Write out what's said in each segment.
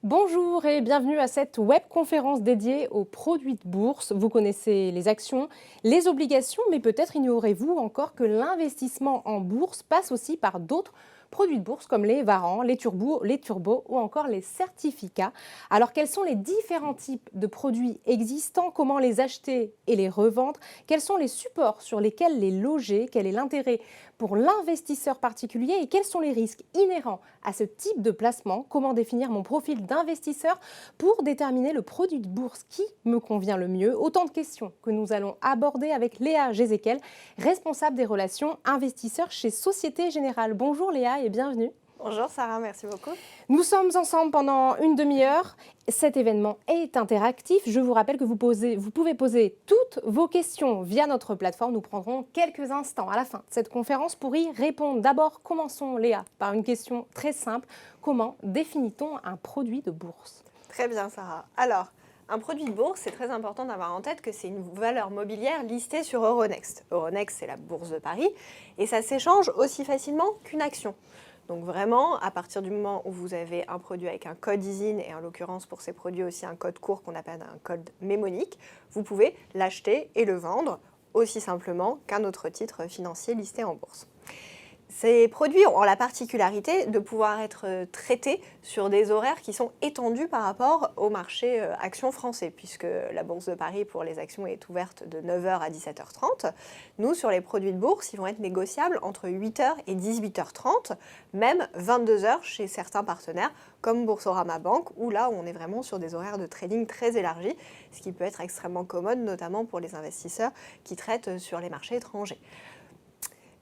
Bonjour et bienvenue à cette webconférence dédiée aux produits de bourse. Vous connaissez les actions, les obligations, mais peut-être ignorez-vous encore que l'investissement en bourse passe aussi par d'autres produits de bourse comme les varants, les turbos ou encore les certificats. Alors quels sont les différents types de produits existants? Comment les acheter et les revendre? Quels sont les supports sur lesquels les loger? Quel est l'intérêt pour l'investisseur particulier et quels sont les risques inhérents à ce type de placement? Comment définir mon profil d'investisseur pour déterminer le produit de bourse qui me convient le mieux? Autant de questions que nous allons aborder avec Léa Gézéquel, responsable des relations investisseurs chez Société Générale. Bonjour Léa et bienvenue. Bonjour Sarah, merci beaucoup. Nous sommes ensemble pendant une demi-heure. Cet événement est interactif. Je vous rappelle que vous pouvez poser toutes vos questions via notre plateforme. Nous prendrons quelques instants à la fin de cette conférence pour y répondre. D'abord, commençons Léa par une question très simple. Comment définit-on un produit de bourse? Très bien Sarah. Alors, un produit de bourse, c'est très important d'avoir en tête que c'est une valeur mobilière listée sur Euronext. Euronext, c'est la bourse de Paris et ça s'échange aussi facilement qu'une action. Donc vraiment, à partir du moment où vous avez un produit avec un code ISIN, et en l'occurrence pour ces produits aussi un code court qu'on appelle un code mémonique, vous pouvez l'acheter et le vendre aussi simplement qu'un autre titre financier listé en bourse. Ces produits ont la particularité de pouvoir être traités sur des horaires qui sont étendus par rapport au marché actions français, puisque la Bourse de Paris pour les actions est ouverte de 9h à 17h30. Nous, sur les produits de bourse, ils vont être négociables entre 8h et 18h30, même 22h chez certains partenaires, comme Boursorama Banque, où là, on est vraiment sur des horaires de trading très élargis, ce qui peut être extrêmement commode, notamment pour les investisseurs qui traitent sur les marchés étrangers.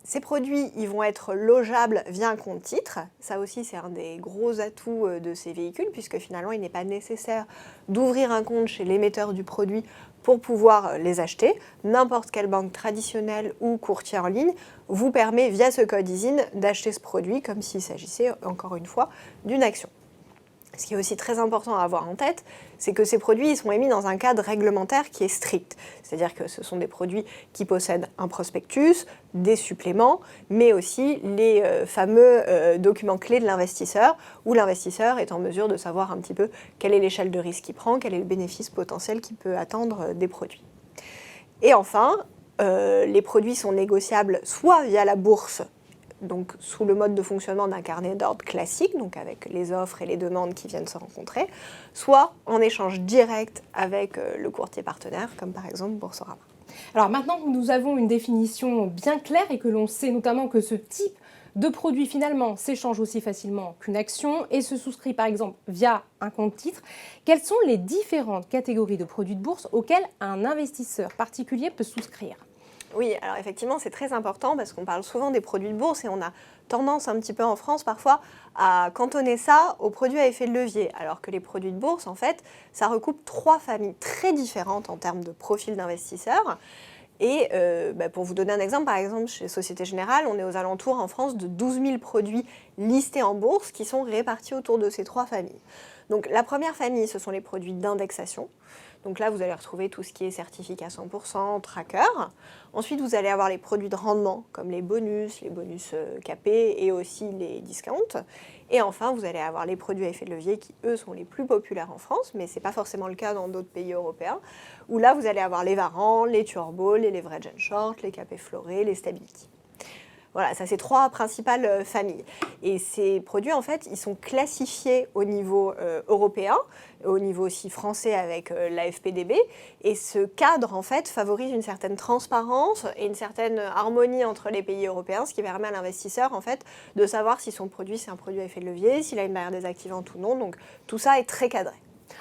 Ces produits, ils vont être logeables via un compte titre. Ça aussi, c'est un des gros atouts de ces véhicules, puisque finalement, il n'est pas nécessaire d'ouvrir un compte chez l'émetteur du produit pour pouvoir les acheter. N'importe quelle banque traditionnelle ou courtier en ligne vous permet, via ce code ISIN, d'acheter ce produit comme s'il s'agissait, encore une fois, d'une action. Ce qui est aussi très important à avoir en tête, c'est que ces produits ils sont émis dans un cadre réglementaire qui est strict. C'est-à-dire que ce sont des produits qui possèdent un prospectus, des suppléments, mais aussi les fameux documents clés de l'investisseur, où l'investisseur est en mesure de savoir un petit peu quelle est l'échelle de risque qu'il prend, quel est le bénéfice potentiel qu'il peut attendre des produits. Et enfin, les produits sont négociables soit via la bourse, donc sous le mode de fonctionnement d'un carnet d'ordre classique, donc avec les offres et les demandes qui viennent se rencontrer, soit en échange direct avec le courtier partenaire, comme par exemple Boursorama. Alors maintenant que nous avons une définition bien claire et que l'on sait notamment que ce type de produit finalement s'échange aussi facilement qu'une action et se souscrit par exemple via un compte titre, quelles sont les différentes catégories de produits de bourse auxquelles un investisseur particulier peut souscrire? Oui, alors effectivement, c'est très important parce qu'on parle souvent des produits de bourse et on a tendance un petit peu en France parfois à cantonner ça aux produits à effet de levier, alors que les produits de bourse, en fait, ça recoupe 3 familles très différentes en termes de profil d'investisseurs. Et pour vous donner un exemple, par exemple, chez Société Générale, on est aux alentours en France de 12 000 produits listés en bourse qui sont répartis autour de ces 3 familles. Donc la première famille, ce sont les produits d'indexation. Donc là, vous allez retrouver tout ce qui est certificat 100%, tracker. Ensuite, vous allez avoir les produits de rendement, comme les bonus capés et aussi les discounts. Et enfin, vous allez avoir les produits à effet de levier qui, eux, sont les plus populaires en France, mais ce n'est pas forcément le cas dans d'autres pays européens, où là, vous allez avoir les varants, les turbos, les leverage and short, les capés florés, les stability. Voilà, ça c'est 3 principales familles. Et ces produits, en fait, ils sont classifiés au niveau européen, au niveau aussi français avec l'AFPDB. Et ce cadre, en fait, favorise une certaine transparence et une certaine harmonie entre les pays européens, ce qui permet à l'investisseur, en fait, de savoir si son produit, c'est un produit à effet de levier, s'il a une barrière désactivante ou non. Donc, tout ça est très cadré.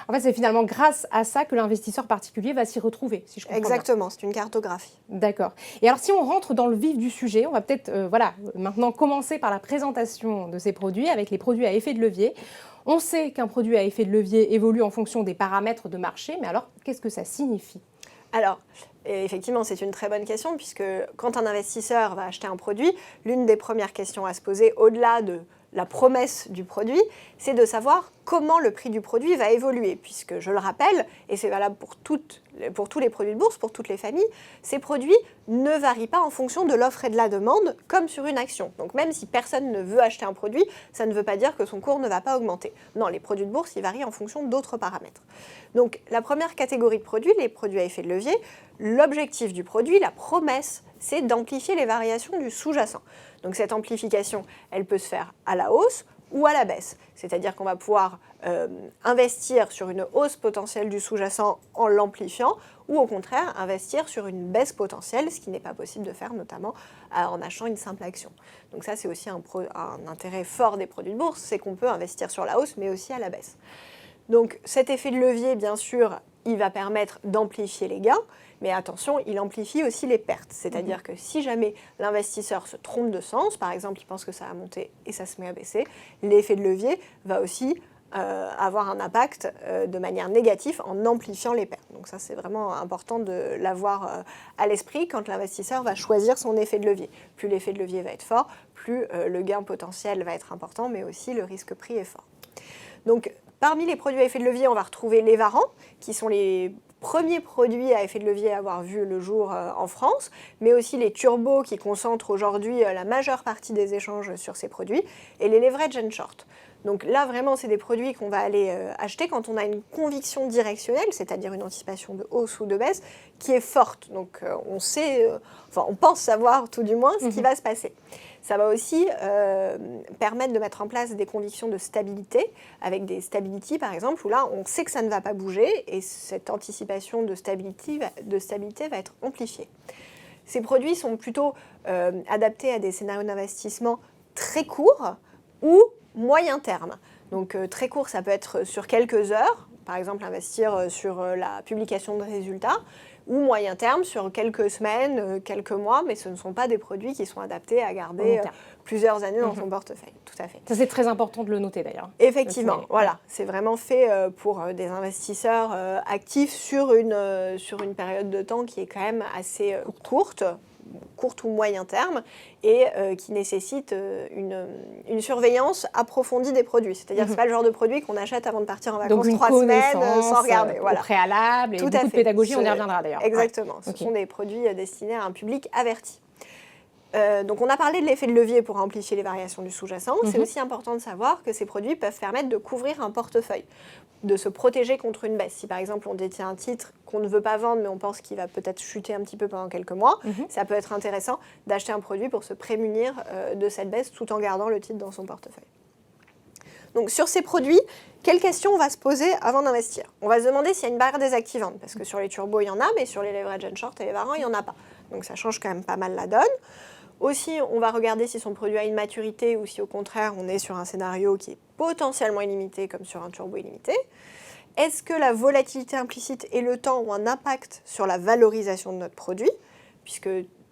En fait, c'est finalement grâce à ça que l'investisseur particulier va s'y retrouver, si je comprends bien. Exactement, c'est une cartographie. D'accord. Et alors, si on rentre dans le vif du sujet, on va peut-être maintenant commencer par la présentation de ces produits avec les produits à effet de levier. On sait qu'un produit à effet de levier évolue en fonction des paramètres de marché, mais alors, qu'est-ce que ça signifie? Alors, effectivement, c'est une très bonne question puisque quand un investisseur va acheter un produit, l'une des premières questions à se poser, au-delà de la promesse du produit, c'est de savoir comment le prix du produit va évoluer, puisque je le rappelle, et c'est valable pour tous les produits de bourse, pour toutes les familles, ces produits ne varient pas en fonction de l'offre et de la demande, comme sur une action. Donc même si personne ne veut acheter un produit, ça ne veut pas dire que son cours ne va pas augmenter. Non, les produits de bourse, ils varient en fonction d'autres paramètres. Donc la première catégorie de produits, les produits à effet de levier, l'objectif du produit, la promesse, c'est d'amplifier les variations du sous-jacent. Donc cette amplification, elle peut se faire à la hausse ou à la baisse. C'est-à-dire qu'on va pouvoir investir sur une hausse potentielle du sous-jacent en l'amplifiant, ou au contraire investir sur une baisse potentielle, ce qui n'est pas possible de faire notamment en achetant une simple action. Donc ça, c'est aussi un intérêt fort des produits de bourse, c'est qu'on peut investir sur la hausse mais aussi à la baisse. Donc cet effet de levier, bien sûr, il va permettre d'amplifier les gains, mais attention, il amplifie aussi les pertes. C'est-à-dire que si jamais l'investisseur se trompe de sens, par exemple, il pense que ça va monter et ça se met à baisser, l'effet de levier va aussi avoir un impact de manière négative en amplifiant les pertes. Donc ça, c'est vraiment important de l'avoir à l'esprit quand l'investisseur va choisir son effet de levier. Plus l'effet de levier va être fort, plus le gain potentiel va être important, mais aussi le risque prix est fort. Donc, parmi les produits à effet de levier, on va retrouver les varants, qui sont les premiers produits à effet de levier à avoir vu le jour en France, mais aussi les turbos qui concentrent aujourd'hui la majeure partie des échanges sur ces produits, et les leverage and short. Donc là, vraiment, c'est des produits qu'on va aller acheter quand on a une conviction directionnelle, c'est-à-dire une anticipation de hausse ou de baisse, qui est forte. Donc on sait, on pense savoir tout du moins ce qui va se passer. Ça va aussi permettre de mettre en place des convictions de stabilité, avec des stability par exemple, où là, on sait que ça ne va pas bouger, et cette anticipation de stabilité va être amplifiée. Ces produits sont plutôt adaptés à des scénarios d'investissement très courts ou moyen terme. Donc très court, ça peut être sur quelques heures, par exemple investir sur la publication de résultats, ou moyen terme sur quelques semaines, quelques mois, mais ce ne sont pas des produits qui sont adaptés à garder plusieurs années dans son portefeuille. Tout à fait. Ça, c'est très important de le noter d'ailleurs. Effectivement, voilà, c'est vraiment fait pour des investisseurs actifs sur une période de temps qui est quand même assez courte ou moyen terme, et qui nécessite une surveillance approfondie des produits. C'est-à-dire que ce n'est pas le genre de produit qu'on achète avant de partir en vacances 3 semaines sans regarder. Au préalable, et beaucoup de pédagogie, on y reviendra d'ailleurs. Exactement, ce sont des produits destinés à un public averti. Donc on a parlé de l'effet de levier pour amplifier les variations du sous-jacent. C'est aussi important de savoir que ces produits peuvent permettre de couvrir un portefeuille, de se protéger contre une baisse. Si par exemple on détient un titre qu'on ne veut pas vendre mais on pense qu'il va peut-être chuter un petit peu pendant quelques mois, ça peut être intéressant d'acheter un produit pour se prémunir de cette baisse tout en gardant le titre dans son portefeuille. Donc sur ces produits, quelles questions on va se poser avant d'investir? On va se demander s'il y a une barrière désactivante, parce que sur les turbos il y en a, mais sur les leverage and short et les varants il n'y en a pas. Donc ça change quand même pas mal la donne. Aussi, on va regarder si son produit a une maturité ou si au contraire on est sur un scénario qui est potentiellement illimité comme sur un turbo illimité. Est-ce que la volatilité implicite et le temps ont un impact sur la valorisation de notre produit? Puisque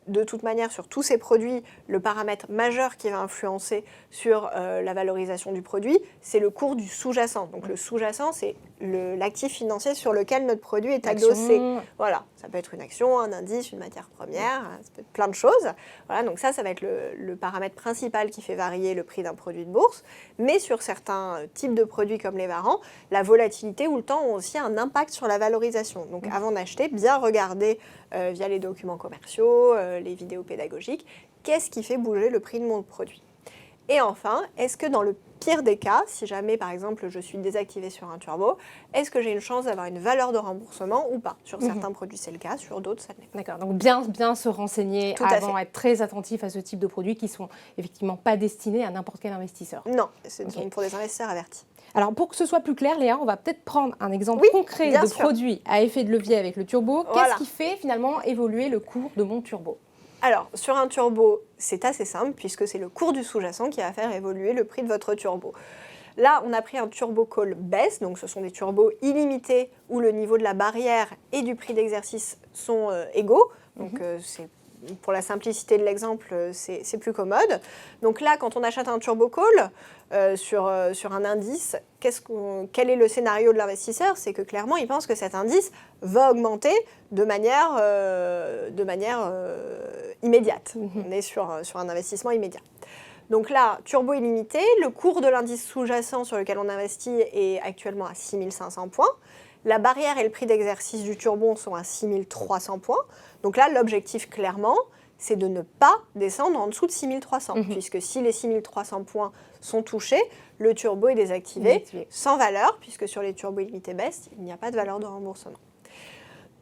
de toute manière, sur tous ces produits, le paramètre majeur qui va influencer sur la valorisation du produit, c'est le cours du sous-jacent. Donc le sous-jacent, c'est l'actif financier sur lequel notre produit est adossé. Voilà, ça peut être une action, un indice, une matière première, ça peut être plein de choses. Voilà, donc ça va être le paramètre principal qui fait varier le prix d'un produit de bourse. Mais sur certains types de produits comme les varants, la volatilité ou le temps ont aussi un impact sur la valorisation. Donc avant d'acheter, bien regarder via les documents commerciaux, les vidéos pédagogiques, qu'est-ce qui fait bouger le prix de mon produit. Et enfin, est-ce que dans le pire des cas, si jamais par exemple je suis désactivée sur un turbo, est-ce que j'ai une chance d'avoir une valeur de remboursement ou pas? Sur certains produits c'est le cas, sur d'autres ça ne l'est pas. D'accord, donc bien se renseigner avant, être très attentif à ce type de produits qui sont effectivement pas destinés à n'importe quel investisseur. Non, c'est pour des investisseurs avertis. Alors pour que ce soit plus clair, Léa, on va peut-être prendre un exemple concret de produit à effet de levier avec le turbo. Qu'est-ce qui fait finalement évoluer le cours de mon turbo? Alors, sur un turbo, c'est assez simple puisque c'est le cours du sous-jacent qui va faire évoluer le prix de votre turbo. Là, on a pris un turbo call baisse, donc ce sont des turbos illimités où le niveau de la barrière et du prix d'exercice sont égaux. Donc, pour la simplicité de l'exemple, c'est plus commode. Donc là, quand on achète un turbo call sur un indice, quel est le scénario de l'investisseur? C'est que clairement, il pense que cet indice va augmenter de manière immédiate. On est sur un investissement immédiat. Donc là, turbo illimité, le cours de l'indice sous-jacent sur lequel on investit est actuellement à 6500 points. La barrière et le prix d'exercice du turbo sont à 6300 points. Donc là, l'objectif clairement, c'est de ne pas descendre en dessous de 6300, puisque si les 6300 points sont touchés, le turbo est désactivé sans valeur, puisque sur les turbos illimités best, il n'y a pas de valeur de remboursement.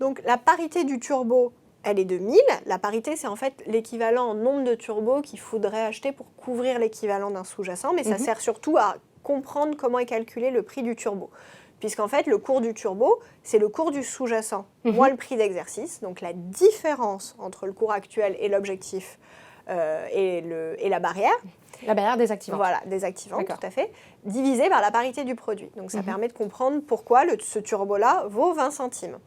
Donc la parité du turbo, elle est de 1000. La parité, c'est en fait l'équivalent en nombre de turbos qu'il faudrait acheter pour couvrir l'équivalent d'un sous-jacent, mais ça sert surtout à comprendre comment est calculé le prix du turbo. Puisqu'en fait, le cours du turbo, c'est le cours du sous-jacent moins le prix d'exercice. Donc la différence entre le cours actuel et l'objectif et la barrière. La barrière désactivante. Voilà, désactivante, tout à fait. Divisé par la parité du produit. Donc ça permet de comprendre pourquoi ce turbo-là vaut 20 centimes.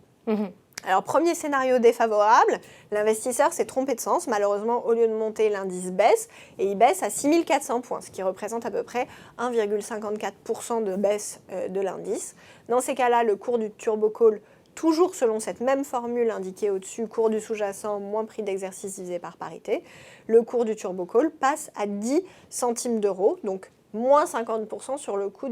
Alors, premier scénario défavorable, l'investisseur s'est trompé de sens. Malheureusement, au lieu de monter, l'indice baisse et il baisse à 6400 points, ce qui représente à peu près 1,54% de baisse de l'indice. Dans ces cas-là, le cours du turbo call, toujours selon cette même formule indiquée au-dessus, cours du sous-jacent moins prix d'exercice divisé par parité, le cours du turbo call passe à 10 centimes d'euros, donc moins 50% sur le cours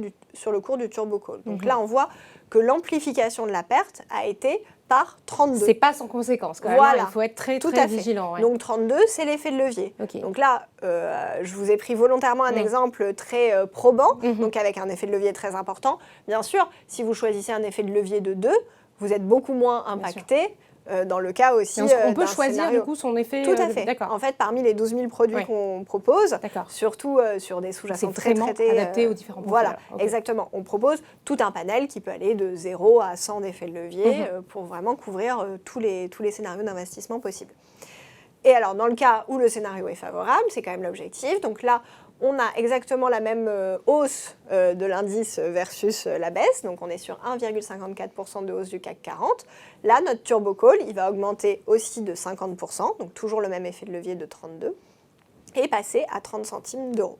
du turbo call. Donc là, on voit que l'amplification de la perte a été par 32. C'est pas sans conséquence quand même. Voilà. Il faut être très vigilant. Ouais. Donc 32, c'est l'effet de levier. Donc là, je vous ai pris volontairement un exemple très probant, donc avec un effet de levier très important. Bien sûr, si vous choisissez un effet de levier de 2, vous êtes beaucoup moins impacté. Dans le cas aussi on peut choisir scénario. Du coup son effet. Tout à fait. En fait, parmi les 12 000 produits qu'on propose, surtout sur des sous-jacents très traités, adaptés aux différents profils. Voilà, exactement. On propose tout un panel qui peut aller de 0 à 100 d'effets de levier pour vraiment couvrir tous les scénarios d'investissement possibles. Et alors, dans le cas où le scénario est favorable, c'est quand même l'objectif. Donc là, on a exactement la même hausse de l'indice versus la baisse. Donc, on est sur 1,54% de hausse du CAC 40. Là, notre turbo call, il va augmenter aussi de 50%, donc toujours le même effet de levier de 32, et passer à 30 centimes d'euros.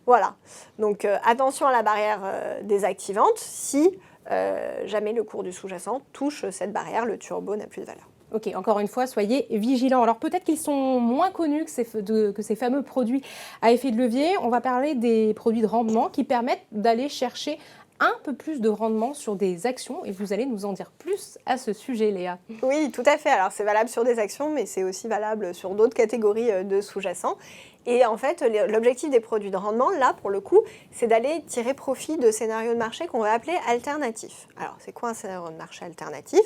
Voilà. Donc, attention à la barrière désactivante. Si jamais le cours du sous-jacent touche cette barrière, le turbo n'a plus de valeur. Ok, encore une fois, soyez vigilants. Alors peut-être qu'ils sont moins connus que ces fameux produits à effet de levier. On va parler des produits de rendement qui permettent d'aller chercher un peu plus de rendement sur des actions. Et vous allez nous en dire plus à ce sujet, Léa. Oui, tout à fait. Alors c'est valable sur des actions, mais c'est aussi valable sur d'autres catégories de sous-jacents. Et en fait, l'objectif des produits de rendement, là, pour le coup, c'est d'aller tirer profit de scénarios de marché qu'on va appeler alternatifs. Alors, c'est quoi un scénario de marché alternatif ?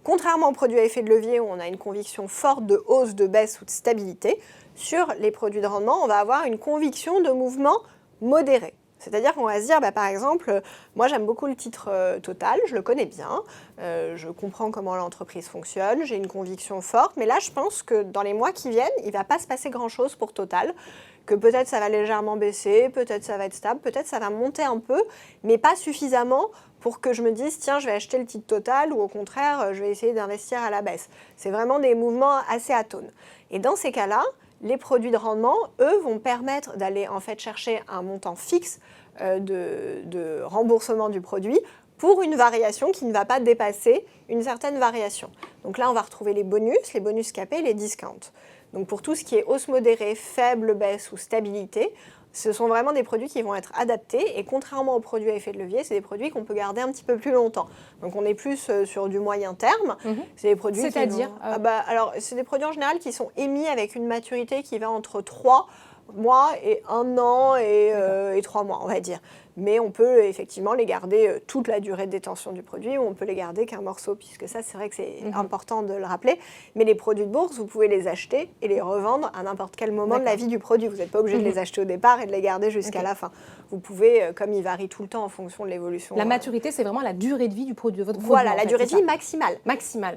Contrairement aux produits à effet de levier, où on a une conviction forte de hausse, de baisse ou de stabilité, sur les produits de rendement, on va avoir une conviction de mouvement modéré. C'est-à-dire qu'on va se dire, par exemple, moi j'aime beaucoup le titre Total, je le connais bien, je comprends comment l'entreprise fonctionne, j'ai une conviction forte, mais là je pense que dans les mois qui viennent, il ne va pas se passer grand-chose pour Total, que peut-être ça va légèrement baisser, peut-être ça va être stable, peut-être ça va monter un peu, mais pas suffisamment pour que je me dise, tiens, je vais acheter le titre Total, ou au contraire, je vais essayer d'investir à la baisse. C'est vraiment des mouvements assez atones. Et dans ces cas-là, les produits de rendement, eux, vont permettre d'aller en fait chercher un montant fixe de remboursement du produit pour une variation qui ne va pas dépasser une certaine variation. Donc là, on va retrouver les bonus capés, les discounts. Donc pour tout ce qui est hausse modérée, faible baisse ou stabilité, ce sont vraiment des produits qui vont être adaptés et contrairement aux produits à effet de levier, c'est des produits qu'on peut garder un petit peu plus longtemps. Donc on est plus sur du moyen terme. C'est des produits C'est-à-dire alors c'est des produits en général qui sont émis avec une maturité qui va entre 3 mois et 1 an et 3 mois, on va dire. Mais on peut effectivement les garder toute la durée de détention du produit ou on peut les garder qu'un morceau, puisque ça, c'est vrai que c'est important de le rappeler. Mais les produits de bourse, vous pouvez les acheter et les revendre à n'importe quel moment de la vie du produit. Vous n'êtes pas obligé de les acheter au départ et de les garder jusqu'à la fin. Vous pouvez, comme ils varient tout le temps en fonction de l'évolution. La maturité, c'est vraiment la durée de vie du produit, de votre produit. Voilà, la durée de vie maximale.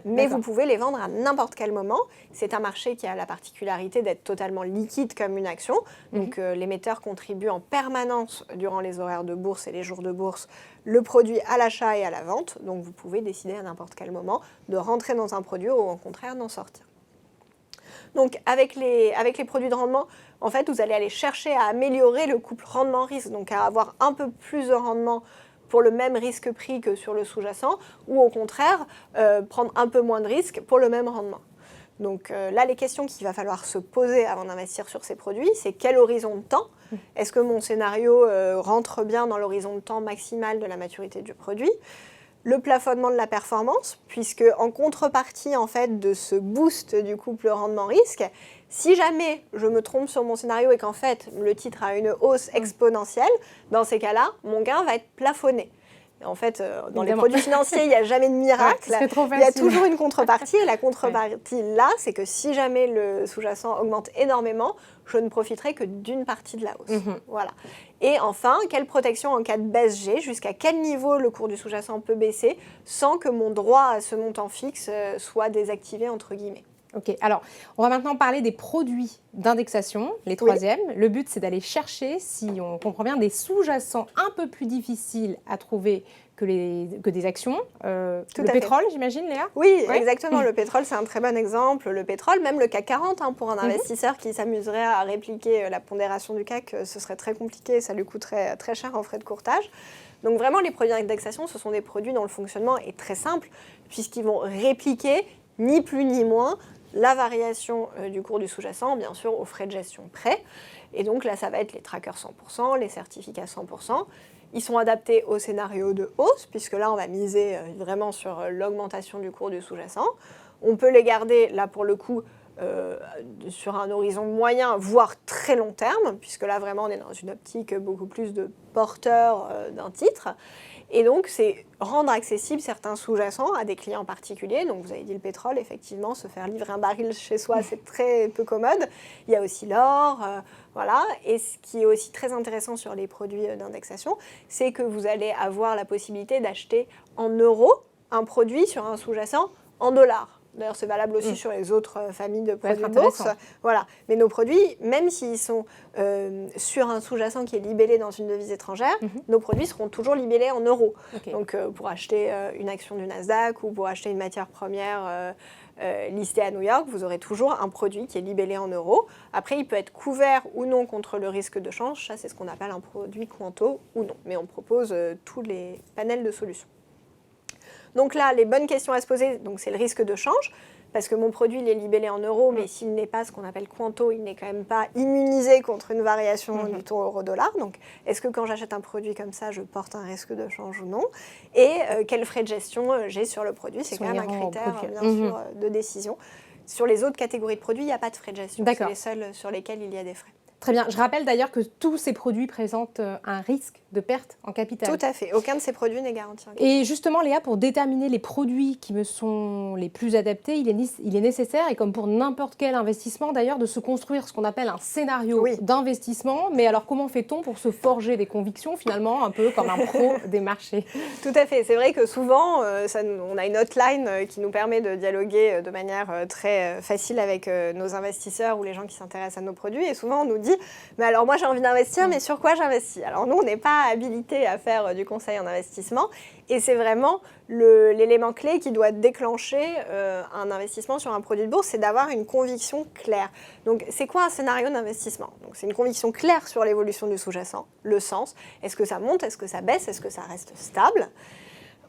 Mais vous pouvez les vendre à n'importe quel moment. C'est un marché qui a la particularité d'être totalement liquide comme une action. Donc l'émetteur contribue en permanence durant les horaires de bourse et les jours de bourse le produit à l'achat et à la vente. Donc vous pouvez décider à n'importe quel moment de rentrer dans un produit ou au contraire d'en sortir. Donc avec les produits de rendement, en fait, vous allez aller chercher à améliorer le couple rendement-risque, donc à avoir un peu plus de rendement pour le même risque-prix que sur le sous-jacent, ou au contraire, prendre un peu moins de risque pour le même rendement. Donc là, les questions qu'il va falloir se poser avant d'investir sur ces produits, c'est quel horizon de temps? Est-ce que mon scénario rentre bien dans l'horizon de temps maximal de la maturité du produit? Le plafonnement de la performance, puisque en contrepartie en fait, de ce boost du couple rendement-risque, si jamais je me trompe sur mon scénario et qu'en fait le titre a une hausse exponentielle, dans ces cas-là, mon gain va être plafonné. Et en fait, dans les produits financiers, il n'y a jamais de miracle. Il y a toujours une contrepartie. Et la contrepartie, là, c'est que si jamais le sous-jacent augmente énormément, je ne profiterai que d'une partie de la hausse. Voilà. Et enfin, quelle protection en cas de baisse j'ai? Jusqu'à quel niveau le cours du sous-jacent peut baisser sans que mon droit à ce montant fixe soit désactivé, entre guillemets. Ok, alors on va maintenant parler des produits d'indexation, les troisièmes. Oui. Le but, c'est d'aller chercher, si on comprend bien, des sous-jacents un peu plus difficiles à trouver que des actions. Le pétrole, j'imagine, Léa? Oui, exactement. Le pétrole, c'est un très bon exemple. Le pétrole, même le CAC 40, pour un investisseur qui s'amuserait à répliquer la pondération du CAC, ce serait très compliqué, ça lui coûterait très cher en frais de courtage. Donc vraiment, les produits d'indexation, ce sont des produits dont le fonctionnement est très simple, puisqu'ils vont répliquer, ni plus ni moins, la variation du cours du sous-jacent, bien sûr, aux frais de gestion près. Et donc là, ça va être les trackers 100%, les certificats 100%. Ils sont adaptés au scénario de hausse, puisque là, on va miser vraiment sur l'augmentation du cours du sous-jacent. On peut les garder, là, pour le coup, sur un horizon moyen, voire très long terme, puisque là, vraiment, on est dans une optique beaucoup plus de porteur d'un titre. Et donc, c'est rendre accessible certains sous-jacents à des clients particuliers. Donc, vous avez dit le pétrole, effectivement, se faire livrer un baril chez soi, c'est très peu commode. Il y a aussi l'or, voilà. Et ce qui est aussi très intéressant sur les produits d'indexation, c'est que vous allez avoir la possibilité d'acheter en euros un produit sur un sous-jacent en dollars. D'ailleurs, c'est valable aussi sur les autres familles de produits de bourse. Voilà. Mais nos produits, même s'ils sont sur un sous-jacent qui est libellé dans une devise étrangère, nos produits seront toujours libellés en euros. Donc, pour acheter une action du Nasdaq ou pour acheter une matière première listée à New York, vous aurez toujours un produit qui est libellé en euros. Après, il peut être couvert ou non contre le risque de change. Ça, c'est ce qu'on appelle un produit quanto ou non. Mais on propose tous les panels de solutions. Donc là, les bonnes questions à se poser, c'est le risque de change, parce que mon produit, il est libellé en euros, mais s'il n'est pas ce qu'on appelle quanto, il n'est quand même pas immunisé contre une variation du taux euro-dollar. Donc, est-ce que quand j'achète un produit comme ça, je porte un risque de change ou non? Et quels frais de gestion j'ai sur le produit? C'est quand même un critère, bien sûr, de décision. Sur les autres catégories de produits, il n'y a pas de frais de gestion. C'est les seuls sur lesquels il y a des frais. Très bien. Je rappelle d'ailleurs que tous ces produits présentent un risque de perte en capital. Tout à fait. Aucun de ces produits n'est garanti en capital. Et justement, Léa, pour déterminer les produits qui me sont les plus adaptés, il est nécessaire, et comme pour n'importe quel investissement d'ailleurs, de se construire ce qu'on appelle un scénario d'investissement. Mais alors, comment fait-on pour se forger des convictions, finalement, un peu comme un pro des marchés? Tout à fait. C'est vrai que souvent, on a une hotline qui nous permet de dialoguer de manière très facile avec nos investisseurs ou les gens qui s'intéressent à nos produits. Et souvent, on nous dit mais alors moi j'ai envie d'investir, mais sur quoi j'investis? Alors nous, on n'est pas habilité à faire du conseil en investissement, et c'est vraiment l'élément clé qui doit déclencher un investissement sur un produit de bourse, c'est d'avoir une conviction claire. Donc c'est quoi un scénario d'investissement? Donc c'est une conviction claire sur l'évolution du sous-jacent, le sens. Est-ce que ça monte? Est-ce que ça baisse? Est-ce que ça reste stable?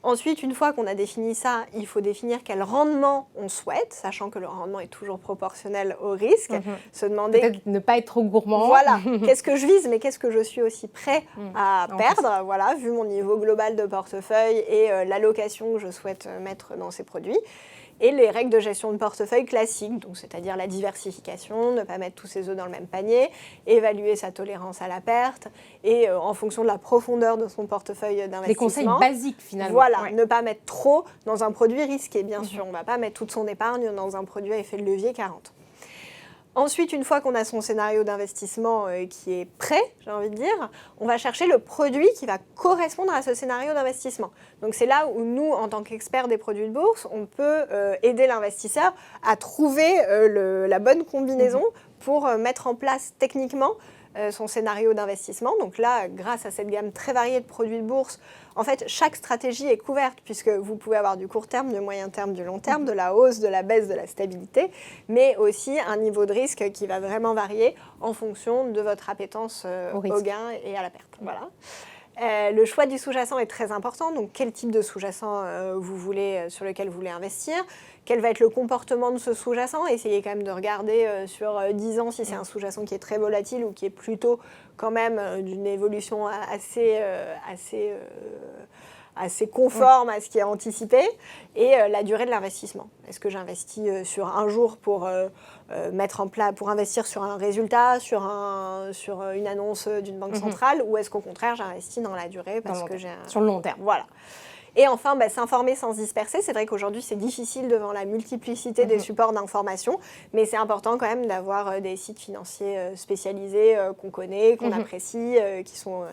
Ensuite, une fois qu'on a défini ça, il faut définir quel rendement on souhaite, sachant que le rendement est toujours proportionnel au risque. Se demander... Peut-être ne pas être trop gourmand. Voilà, qu'est-ce que je vise, mais qu'est-ce que je suis aussi prêt à perdre, voilà, vu mon niveau global de portefeuille et l'allocation que je souhaite mettre dans ces produits. Et les règles de gestion de portefeuille classiques, donc c'est-à-dire la diversification, ne pas mettre tous ses œufs dans le même panier, évaluer sa tolérance à la perte, et en fonction de la profondeur de son portefeuille d'investissement. Les conseils basiques finalement. Voilà, ne pas mettre trop dans un produit risqué, bien sûr. On ne va pas mettre toute son épargne dans un produit à effet de levier 40. Ensuite, une fois qu'on a son scénario d'investissement qui est prêt, j'ai envie de dire, on va chercher le produit qui va correspondre à ce scénario d'investissement. Donc c'est là où nous, en tant qu'experts des produits de bourse, on peut aider l'investisseur à trouver la bonne combinaison pour mettre en place techniquement son scénario d'investissement. Donc là, grâce à cette gamme très variée de produits de bourse, en fait, chaque stratégie est couverte puisque vous pouvez avoir du court terme, du moyen terme, du long terme, de la hausse, de la baisse, de la stabilité, mais aussi un niveau de risque qui va vraiment varier en fonction de votre appétence au gain et à la perte. Voilà. Le choix du sous-jacent est très important. Donc, quel type de sous-jacent vous voulez, sur lequel vous voulez investir? Quel va être le comportement de ce sous-jacent? Essayez quand même de regarder sur 10 ans si c'est un sous-jacent qui est très volatile ou qui est plutôt quand même d'une évolution assez conforme à ce qui est anticipé, et la durée de l'investissement. Est-ce que j'investis sur un jour pour pour investir sur un résultat, sur une annonce d'une banque centrale, ou est-ce qu'au contraire j'investis dans la durée parce que sur le long terme. Voilà. Et enfin, s'informer sans se disperser. C'est vrai qu'aujourd'hui, c'est difficile devant la multiplicité des supports d'information, mais c'est important quand même d'avoir des sites financiers spécialisés qu'on connaît, qu'on apprécie, qui sont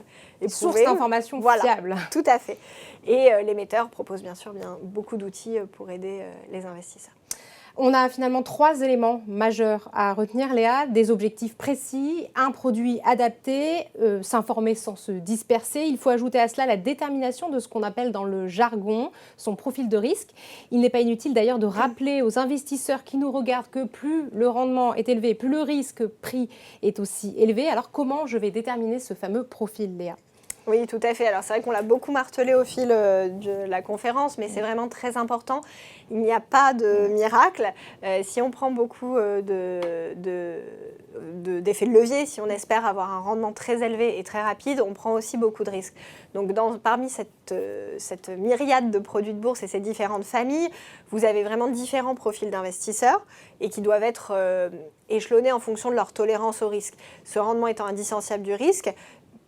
éprouvés. Source d'informations fiables. Tout à fait. Et l'émetteur propose bien sûr beaucoup d'outils pour aider les investisseurs. On a finalement 3 éléments majeurs à retenir, Léa. Des objectifs précis, un produit adapté, s'informer sans se disperser. Il faut ajouter à cela la détermination de ce qu'on appelle dans le jargon son profil de risque. Il n'est pas inutile d'ailleurs de rappeler aux investisseurs qui nous regardent que plus le rendement est élevé, plus le risque pris est aussi élevé. Alors comment je vais déterminer ce fameux profil, Léa ? Oui, tout à fait. Alors, c'est vrai qu'on l'a beaucoup martelé au fil de la conférence, mais c'est vraiment très important. Il n'y a pas de miracle. Si on prend beaucoup d'effets de levier, si on espère avoir un rendement très élevé et très rapide, on prend aussi beaucoup de risques. Donc, parmi cette myriade de produits de bourse et ces différentes familles, vous avez vraiment différents profils d'investisseurs et qui doivent être échelonnés en fonction de leur tolérance au risque. Ce rendement étant indissociable du risque,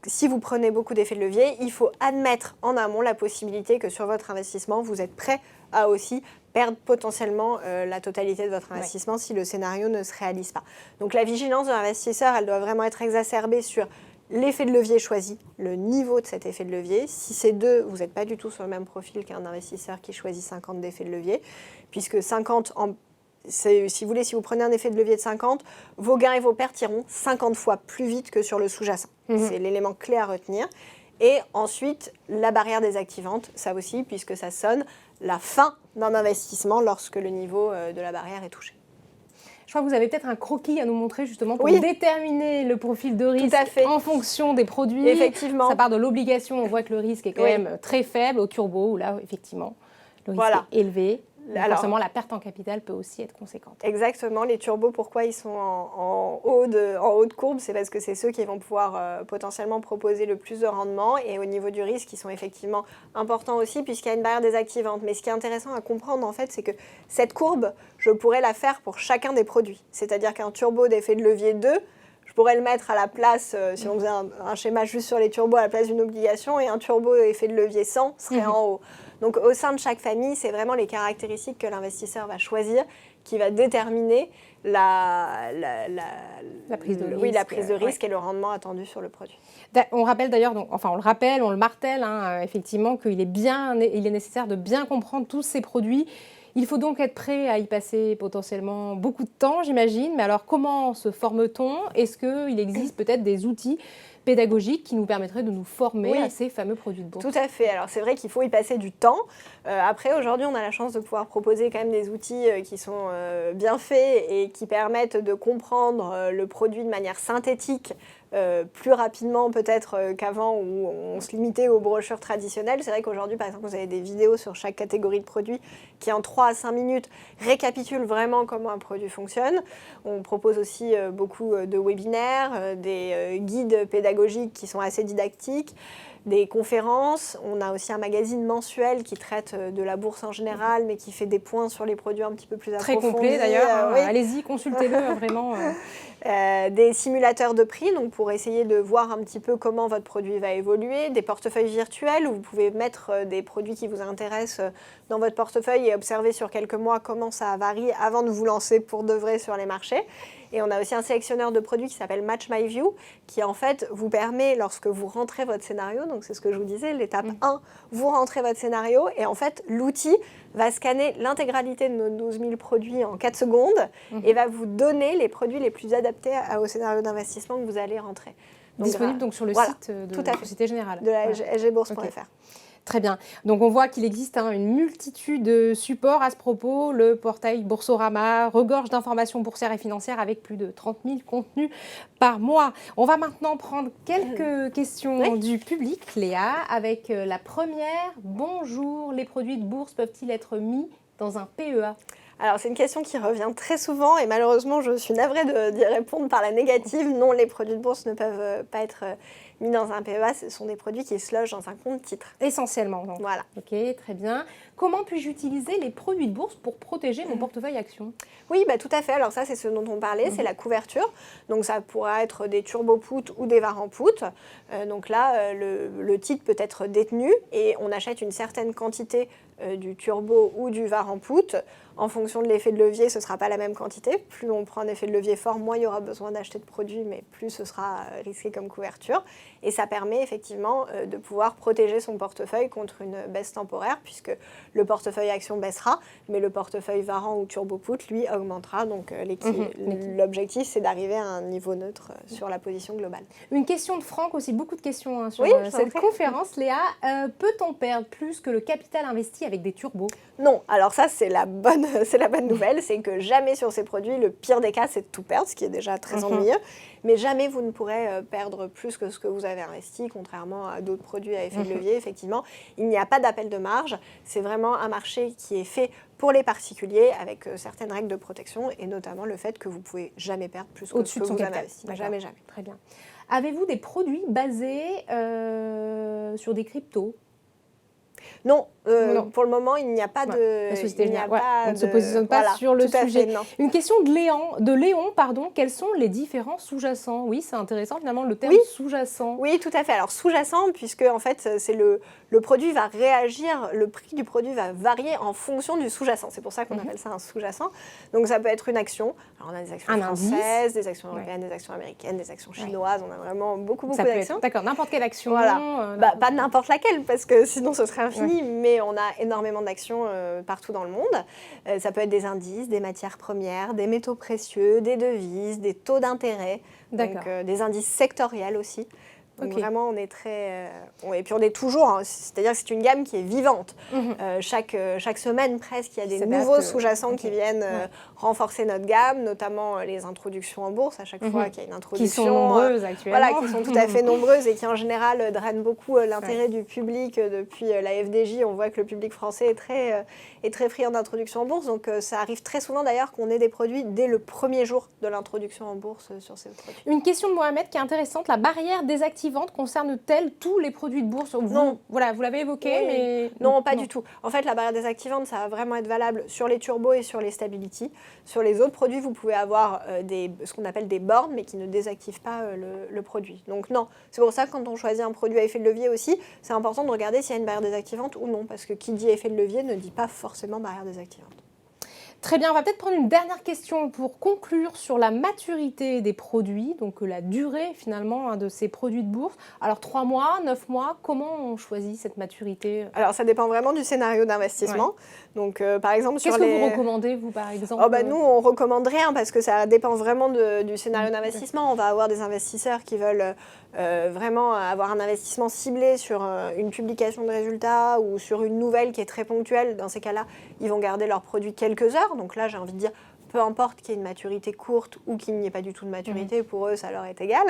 si vous prenez beaucoup d'effets de levier, il faut admettre en amont la possibilité que sur votre investissement, vous êtes prêt à aussi perdre potentiellement la totalité de votre investissement si le scénario ne se réalise pas. Donc la vigilance de l'investisseur, elle doit vraiment être exacerbée sur l'effet de levier choisi, le niveau de cet effet de levier. Si c'est 2, vous n'êtes pas du tout sur le même profil qu'un investisseur qui choisit 50 d'effets de levier, puisque 50 si vous prenez un effet de levier de 50, vos gains et vos pertes iront 50 fois plus vite que sur le sous-jacent. C'est l'élément clé à retenir. Et ensuite, la barrière désactivante, ça aussi, puisque ça sonne la fin d'un investissement lorsque le niveau de la barrière est touché. Je crois que vous avez peut-être un croquis à nous montrer justement pour déterminer le profil de risque en fonction des produits. Effectivement. Ça part de l'obligation, on voit que le risque est quand même très faible, au turbo, où là, effectivement, le risque est élevé. Alors, forcément, la perte en capital peut aussi être conséquente. Exactement. Les turbos, pourquoi ils sont en haut de courbe? C'est parce que c'est ceux qui vont pouvoir potentiellement proposer le plus de rendement. Et au niveau du risque, ils sont effectivement importants aussi puisqu'il y a une barrière désactivante. Mais ce qui est intéressant à comprendre, en fait, c'est que cette courbe, je pourrais la faire pour chacun des produits. C'est-à-dire qu'un turbo d'effet de levier 2, je pourrais le mettre à la place, si on faisait un schéma juste sur les turbos, à la place d'une obligation, et un turbo effet de levier 100 serait en haut. Donc au sein de chaque famille, c'est vraiment les caractéristiques que l'investisseur va choisir qui va déterminer la prise de risque et le rendement attendu sur le produit. On rappelle d'ailleurs, on le martèle, effectivement, qu'il est nécessaire de bien comprendre tous ces produits. Il faut donc être prêt à y passer potentiellement beaucoup de temps, j'imagine. Mais alors, comment se forme-t-on? Est-ce qu'il existe peut-être des outils pédagogiques qui nous permettraient de nous former à ces fameux produits de bourse? Tout à fait. Alors, c'est vrai qu'il faut y passer du temps. Après, aujourd'hui, on a la chance de pouvoir proposer quand même des outils qui sont bien faits et qui permettent de comprendre le produit de manière synthétique, plus rapidement peut-être qu'avant où on se limitait aux brochures traditionnelles. C'est vrai qu'aujourd'hui, par exemple, vous avez des vidéos sur chaque catégorie de produits qui, en 3 à 5 minutes, récapitulent vraiment comment un produit fonctionne. On propose aussi beaucoup de webinaires, des guides pédagogiques qui sont assez didactiques, des conférences. On a aussi un magazine mensuel qui traite de la bourse en général, mais qui fait des points sur les produits un petit peu plus approfondis. Très complet d'ailleurs. Allez-y, consultez-le vraiment. Des simulateurs de prix, donc pour essayer de voir un petit peu comment votre produit va évoluer, des portefeuilles virtuels où vous pouvez mettre des produits qui vous intéressent dans votre portefeuille et observer sur quelques mois comment ça varie avant de vous lancer pour de vrai sur les marchés. Et on a aussi un sélectionneur de produits qui s'appelle Match My View, qui en fait vous permet, lorsque vous rentrez votre scénario, donc c'est ce que je vous disais, l'étape 1, vous rentrez votre scénario et en fait l'outil va scanner l'intégralité de nos 12 000 produits en 4 secondes et va vous donner les produits les plus adaptés au scénario d'investissement que vous allez rentrer. Donc, disponible donc sur le site de la Société Générale. De la sgbourse.fr. Très bien. Donc on voit qu'il existe une multitude de supports à ce propos. Le portail Boursorama regorge d'informations boursières et financières avec plus de 30 000 contenus par mois. On va maintenant prendre quelques questions du public, Léa, avec la première. Bonjour, les produits de bourse peuvent-ils être mis dans un PEA ? Alors, c'est une question qui revient très souvent et malheureusement, je suis navrée d'y répondre par la négative. Non, les produits de bourse ne peuvent pas être mis dans un PEA. Ce sont des produits qui se logent dans un compte titre. Essentiellement, donc. Voilà. Ok, très bien. Comment puis-je utiliser les produits de bourse pour protéger mon portefeuille actions ? Oui, tout à fait. Alors ça, c'est ce dont on parlait, c'est la couverture. Donc ça pourra être des turbo-puts ou des var-en-put. Donc là, le titre peut être détenu et on achète une certaine quantité du turbo ou du var-en-put. En fonction de l'effet de levier, ce ne sera pas la même quantité. Plus on prend un effet de levier fort, moins il y aura besoin d'acheter de produits, mais plus ce sera risqué comme couverture. Et ça permet effectivement de pouvoir protéger son portefeuille contre une baisse temporaire, puisque le portefeuille action baissera, mais le portefeuille var ou turbo-put, lui, augmentera. Donc l'objectif, c'est d'arriver à un niveau neutre sur la position globale. Une question de Franck aussi, beaucoup de questions sur cette conférence. Léa, peut-on perdre plus que le capital investi avec des turbos ? Non, alors ça, c'est la bonne nouvelle, c'est que jamais sur ces produits, le pire des cas, c'est de tout perdre, ce qui est déjà très ennuyeux, mais jamais vous ne pourrez perdre plus que ce que vous avez investi, contrairement à d'autres produits à effet de levier. Effectivement, il n'y a pas d'appel de marge, c'est vraiment un marché qui est fait pour les particuliers avec certaines règles de protection et notamment le fait que vous ne pouvez jamais perdre plus que ce que vous avez investi. Jamais, jamais. Très bien. Avez-vous des produits basés sur des cryptos ? Non, pour le moment, il n'y a pas de... La société on ne se positionne pas sur le sujet. Une question de Léon, quels sont les différents sous-jacents ? Oui, c'est intéressant finalement le terme sous-jacent. Oui, tout à fait. Alors sous-jacent, puisque en fait, c'est le produit va réagir, le prix du produit va varier en fonction du sous-jacent. C'est pour ça qu'on appelle ça un sous-jacent. Donc ça peut être une action. Alors on a des actions françaises, des actions européennes, des actions américaines, des actions chinoises. On a vraiment beaucoup d'actions. D'accord, n'importe quelle action. Voilà. Pas n'importe laquelle, parce que sinon ce serait infini, mais on a énormément d'actions partout dans le monde. Ça peut être des indices, des matières premières, des métaux précieux, des devises, des taux d'intérêt, donc des indices sectoriels aussi. Donc vraiment, on est très... et puis on est toujours... c'est-à-dire que c'est une gamme qui est vivante. Chaque semaine, presque, il y a des nouveaux sous-jacents qui viennent renforcer notre gamme, notamment les introductions en bourse, à chaque fois qu'il y a une introduction. Qui sont nombreuses actuellement. Voilà, qui sont tout à fait nombreuses et qui, en général, drainent beaucoup l'intérêt du public. Depuis la FDJ, on voit que le public français est très friand d'introduction en bourse. Donc ça arrive très souvent, d'ailleurs, qu'on ait des produits dès le premier jour de l'introduction en bourse sur ces produits. Une question de Mohamed qui est intéressante. La barrière désactivante concerne-t-elle tous les produits de bourse ? Non. Voilà, vous l'avez évoqué, mais... Non, pas du tout. En fait, la barrière désactivante, ça va vraiment être valable sur les turbos et sur les stability. Sur les autres produits, vous pouvez avoir ce qu'on appelle des bornes, mais qui ne désactivent pas le produit. Donc non, c'est pour ça que quand on choisit un produit à effet de levier aussi, c'est important de regarder s'il y a une barrière désactivante ou non, parce que qui dit effet de levier ne dit pas forcément barrière désactivante. Très bien, on va peut-être prendre une dernière question pour conclure sur la maturité des produits, donc la durée finalement de ces produits de bourse. Alors 3 mois, 9 mois, comment on choisit cette maturité ? Alors ça dépend vraiment du scénario d'investissement. Donc par exemple Qu'est-ce que vous recommandez vous par exemple ? Nous on recommande rien parce que ça dépend vraiment du scénario d'investissement. On va avoir des investisseurs qui veulent vraiment avoir un investissement ciblé sur une publication de résultats ou sur une nouvelle qui est très ponctuelle. Dans ces cas-là, ils vont garder leur produit quelques heures. Donc là, j'ai envie de dire, peu importe qu'il y ait une maturité courte ou qu'il n'y ait pas du tout de maturité, pour eux, ça leur est égal.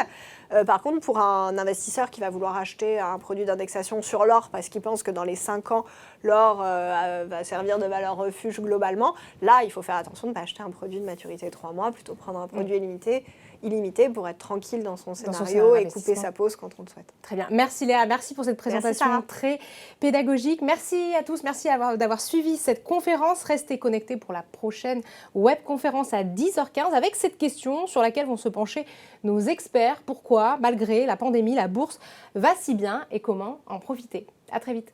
Par contre, pour un investisseur qui va vouloir acheter un produit d'indexation sur l'or parce qu'il pense que dans les 5 ans, l'or va servir de valeur refuge globalement, là, il faut faire attention de ne pas acheter un produit de maturité 3 mois, plutôt prendre un produit illimité pour être tranquille dans son scénario et couper sa pause quand on le souhaite. Très bien. Merci Léa, merci pour cette présentation très pédagogique. Merci à tous, merci d'avoir suivi cette conférence. Restez connectés pour la prochaine webconférence à 10h15 avec cette question sur laquelle vont se pencher nos experts. Pourquoi, malgré la pandémie, la bourse va si bien et comment en profiter ? À très vite.